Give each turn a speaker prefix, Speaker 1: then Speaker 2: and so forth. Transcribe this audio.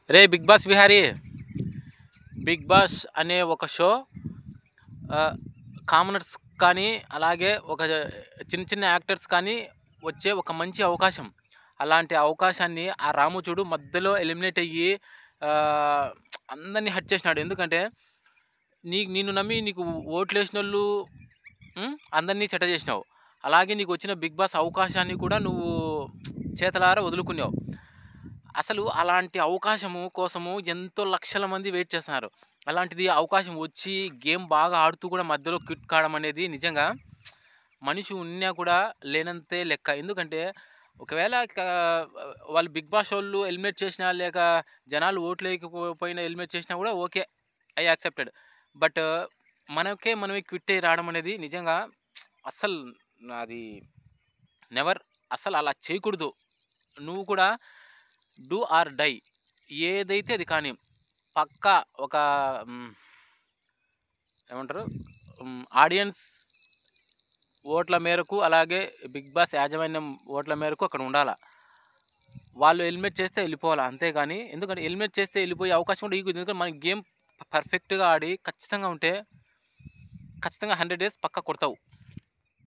Speaker 1: రే big boss Vihari, big boss అనే ఒక show commoners కానీ అలాగే ఒక చిన్న చిన్న యాక్టర్స్ కానీ వచ్చే ఒక మంచి అవకాశం. అలాంటి అవకాశాన్ని ఆ రాము చూడు మధ్యలో ఎలిమినేట్ అయ్యి ఆ, అందరినీ హట్ చేసినాడు. ఎందుకంటే నిన్ను నమ్మి నీకు ఓట్లు వేసిన వాళ్ళు అందరినీ చెడ్డ చేసినావు. అలాగే నీకు వచ్చిన బిగ్ బాస్ అవకాశాన్ని కూడా నువ్వు చేతలారా వదులుకున్నావు. అసలు అలాంటి అవకాశము కోసము ఎంతో లక్షల మంది వెయిట్ చేస్తున్నారు. అలాంటిది అవకాశం వచ్చి గేమ్ బాగా ఆడుతూ కూడా మధ్యలో క్విట్ కావడం అనేది నిజంగా మనిషి ఉన్నా కూడా లేనంతే లెక్క. ఎందుకంటే ఒకవేళ వాళ్ళు బిగ్ బాస్ వాళ్ళు ఎలిమినేట్ చేసినా లేక జనాలు ఓట్లు వేయకపోయినా ఎలిమినేట్ చేసినా కూడా ఓకే, ఐ యాక్సెప్టెడ్. బట్ మనమే క్విట్ అయ్యి రావడం అనేది నిజంగా అస్సలు అది నెవర్, అస్సలు అలా చేయకూడదు. నువ్వు కూడా డూ ఆర్ డై, ఏదైతే అది కానీ పక్కా ఒక ఏమంటారు ఆడియన్స్ ఓట్ల మేరకు అలాగే బిగ్ బాస్ యాజమాన్యం ఓట్ల మేరకు అక్కడ ఉండాలా. వాళ్ళు ఎలిమినేట్ చేస్తే వెళ్ళిపోవాలి, అంతేగాని ఎందుకంటే ఎలిమినేట్ చేస్తే వెళ్ళిపోయే అవకాశం కూడా ఈగుంది. ఎందుకంటే మన గేమ్ పర్ఫెక్ట్గా ఆడి ఖచ్చితంగా ఉంటే ఖచ్చితంగా 100 డేస్ పక్కా కొడతావు.